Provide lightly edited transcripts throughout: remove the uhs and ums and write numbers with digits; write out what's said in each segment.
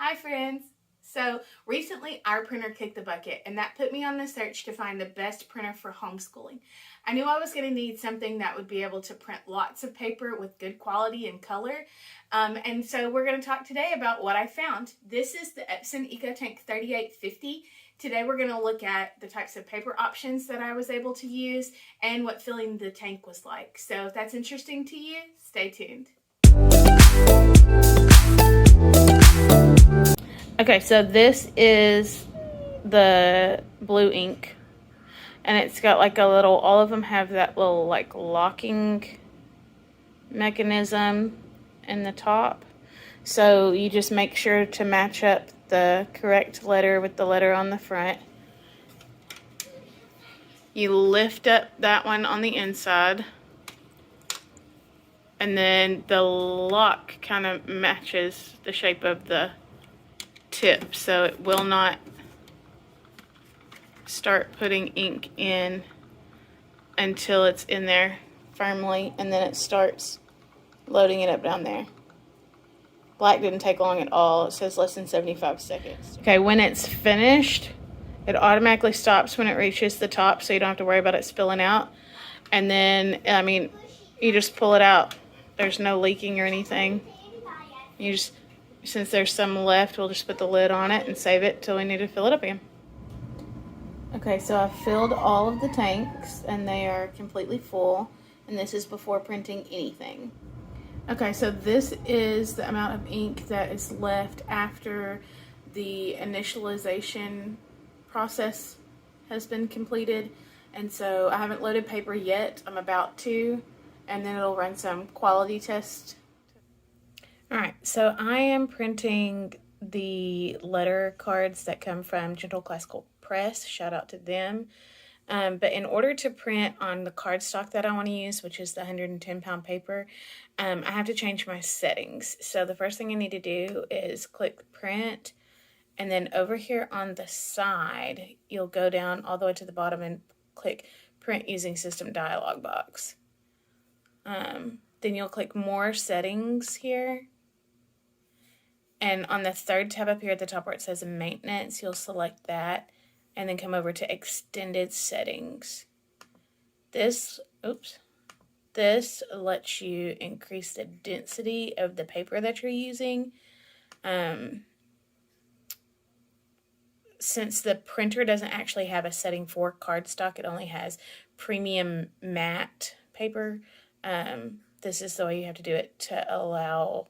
Hi friends! So recently our printer kicked the bucket and that put me on the search to find the best printer for homeschooling. I knew I was going to need something that would be able to print lots of paper with good quality and color. And so we're going to talk today about what I found. This is the EPSON Ecotank 3850. Today we're going to look at the types of paper options that I was able to use and what filling the tank was like. So if that's interesting to you, stay tuned. Okay, so this is the blue ink, and it's got like a little, all of them have that little like locking mechanism in the top. So you just make sure to match up the correct letter with the letter on the front. You lift up that one on the inside, and then the lock kind of matches the shape of the tip, so it will not start putting ink in until it's in there firmly, and then it starts loading it up down there. Black didn't take long at all. It says less than 75 seconds. Okay, when it's finished, it automatically stops when it reaches the top, so you don't have to worry about it spilling out. And then, I mean, you just pull it out. There's no leaking or anything. You just, since there's some left, we'll just put the lid on it and save it till we need to fill it up again. Okay, so I've filled all of the tanks and they are completely full, and this is before printing anything. Okay, so this is the amount of ink that is left after the initialization process has been completed. And so I haven't loaded paper yet. I'm about to, and then it'll run some quality tests. Alright, so I am printing the letter cards that come from Gentle+Classical Press. Shout out to them. But in order to print on the cardstock that I want to use, which is the 110-pound paper, I have to change my settings. So the first thing I need to do is click print, and then over here on the side, you'll go down all the way to the bottom and click print using system dialog box. Then you'll click more settings here. And on the third tab up here at the top where it says maintenance, you'll select that and then come over to extended settings. This lets you increase the density of the paper that you're using. Since the printer doesn't actually have a setting for cardstock, it only has premium matte paper. This is the way you have to do it to allow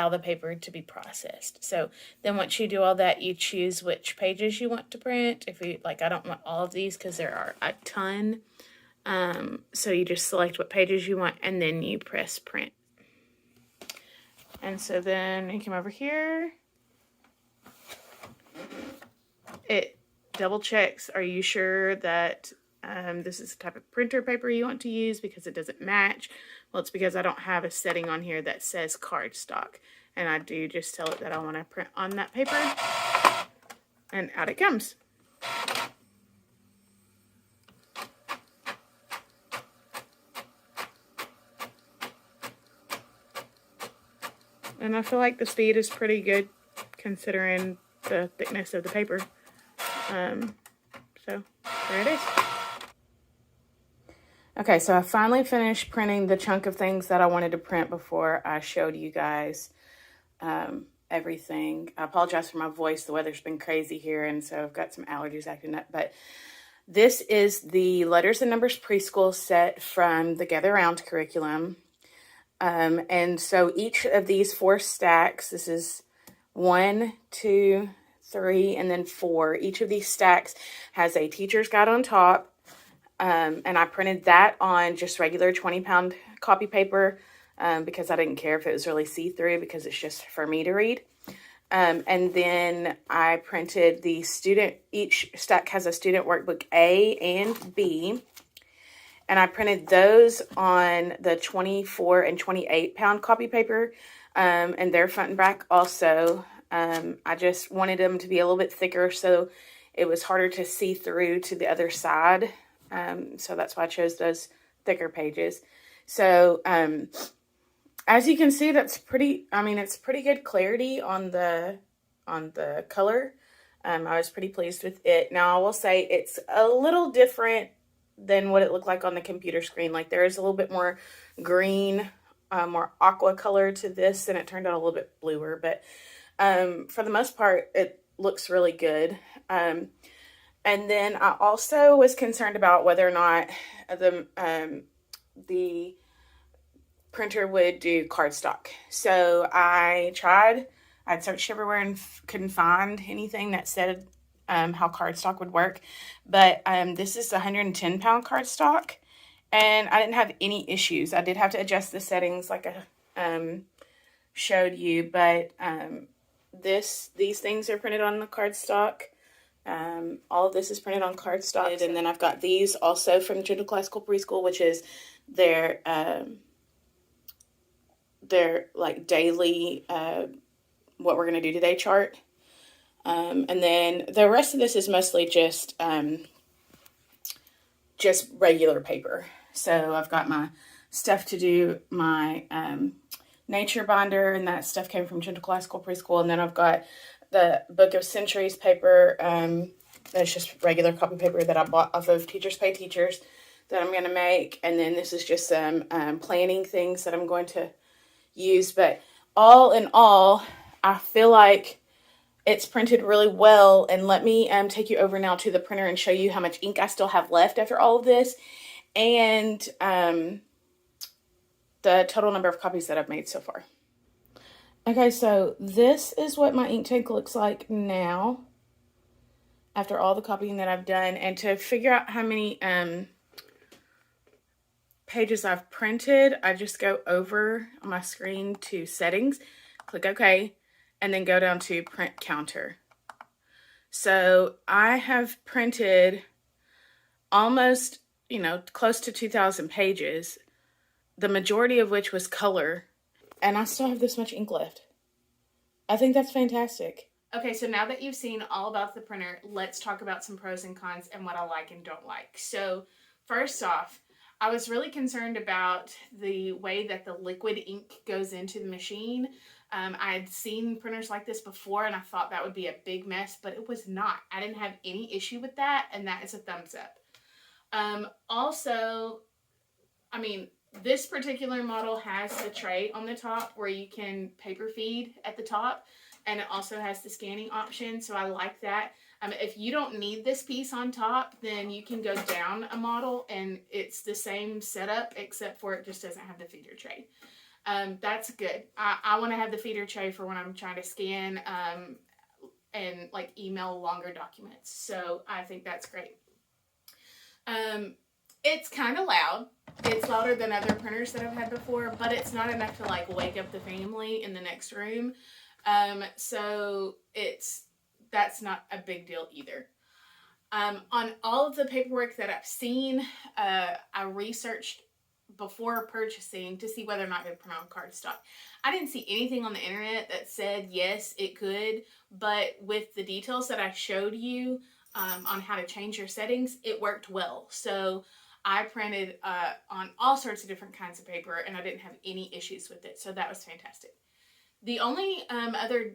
the paper to be processed. So then once you do all that, you choose which pages you want to print. If you like, I don't want all of these because there are a ton. So you just select what pages you want and then you press print. And so then you come over here. It double checks, are you sure that this is the type of printer paper you want to use, because it doesn't match. Well, it's because I don't have a setting on here that says cardstock. And I do just tell it that I want to print on that paper. And out it comes. And I feel like the speed is pretty good considering the thickness of the paper. So there it is. Okay, so I finally finished printing the chunk of things that I wanted to print before I showed you guys everything. I apologize for my voice. The weather's been crazy here, and so I've got some allergies acting up. But this is the Letters and Numbers Preschool set from the Gather Round curriculum. And so each of these 4 stacks, this is 1, 2, 3, and then 4. Each of these stacks has a teacher's guide on top. And I printed that on just regular 20-pound copy paper because I didn't care if it was really see-through, because it's just for me to read. And then I printed the student, each stack has a student workbook A and B. And I printed those on the 24 and 28-pound copy paper, and they're front and back also. I just wanted them to be a little bit thicker so it was harder to see through to the other side. So that's why I chose those thicker pages. So as you can see, that's pretty, I mean, it's pretty good clarity on the color. I was pretty pleased with it. Now, I will say it's a little different than what it looked like on the computer screen. Like, there is a little bit more green, more aqua color to this, and it turned out a little bit bluer. But for the most part, it looks really good. And then I also was concerned about whether or not the printer would do cardstock. So I'd searched everywhere and couldn't find anything that said how cardstock would work. But this is 110-pound cardstock, and I didn't have any issues. I did have to adjust the settings like I showed you, but these things are printed on the cardstock. All of this is printed on cardstock, and then I've got these also from Gentle+Classical Preschool, which is their like daily what we're going to do today chart. And then the rest of this is mostly just regular paper. So I've got my stuff to do my nature binder, and that stuff came from Gentle+Classical Preschool. And then I've got the Book of Centuries paper. That's just regular copy paper that I bought off of Teachers Pay Teachers that I'm going to make. And then this is just some planning things that I'm going to use. But all in all, I feel like it's printed really well. And let me take you over now to the printer and show you how much ink I still have left after all of this, and the total number of copies that I've made so far. Okay, so this is what my ink tank looks like now after all the copying that I've done. And to figure out how many pages I've printed, I just go over on my screen to settings, click OK, and then go down to print counter. So I have printed almost, close to 2,000 pages, the majority of which was color, and I still have this much ink left. I think that's fantastic. Okay, so now that you've seen all about the printer, let's talk about some pros and cons and what I like and don't like. So first off, I was really concerned about the way that the liquid ink goes into the machine. I had seen printers like this before, and I thought that would be a big mess, but it was not. I didn't have any issue with that, and that is a thumbs up. Also, I mean, this particular model has the tray on the top where you can paper feed at the top, and it also has the scanning option, so I like that. If you don't need this piece on top, then you can go down a model, and it's the same setup, except for it just doesn't have the feeder tray. That's good. I want to have the feeder tray for when I'm trying to scan and like email longer documents, so I think that's great. It's kind of loud. It's louder than other printers that I've had before, but it's not enough to like wake up the family in the next room. So that's not a big deal either. On all of the paperwork that I've seen, I researched before purchasing to see whether or not it would print on cardstock. I didn't see anything on the internet that said yes, it could, but with the details that I showed you on how to change your settings, it worked well. So I printed on all sorts of different kinds of paper, and I didn't have any issues with it, so that was fantastic. The only other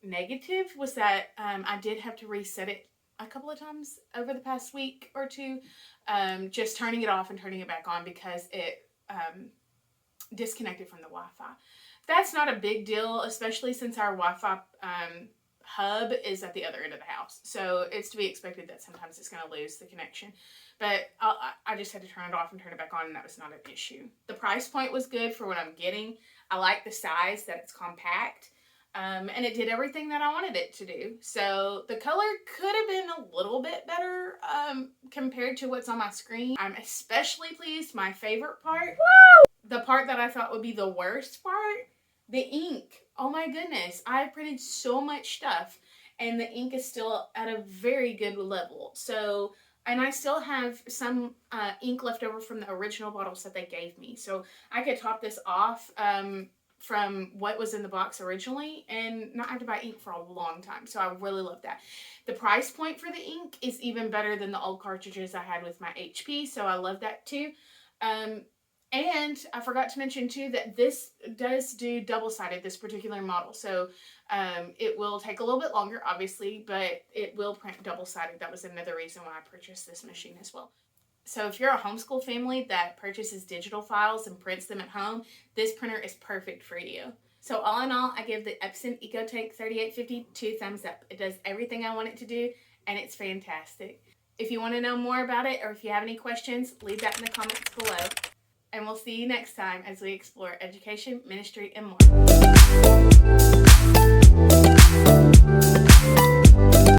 negative was that I did have to reset it a couple of times over the past week or two, just turning it off and turning it back on because it disconnected from the Wi-Fi. That's not a big deal, especially since our Wi-Fi hub is at the other end of the house. So it's to be expected that sometimes it's going to lose the connection. But I just had to turn it off and turn it back on, and that was not an issue. The price point was good for what I'm getting. I like the size, that it's compact. And it did everything that I wanted it to do. So the color could have been a little bit better compared to what's on my screen. I'm especially pleased. My favorite part, the part that I thought would be the worst part, the ink. Oh my goodness. I printed so much stuff, and the ink is still at a very good level. So, and I still have some ink left over from the original bottles that they gave me. So I could top this off from what was in the box originally and not have to buy ink for a long time. So I really love that. The price point for the ink is even better than the old cartridges I had with my HP. So I love that too. And I forgot to mention too that this does do double-sided, this particular model. So it will take a little bit longer, obviously, but it will print double-sided. That was another reason why I purchased this machine as well. So if you're a homeschool family that purchases digital files and prints them at home, this printer is perfect for you. So all in all, I give the EPSON Ecotank 3850 2 thumbs up. It does everything I want it to do, and it's fantastic. If you want to know more about it, or if you have any questions, leave that in the comments below. And we'll see you next time as we explore education, ministry, and more.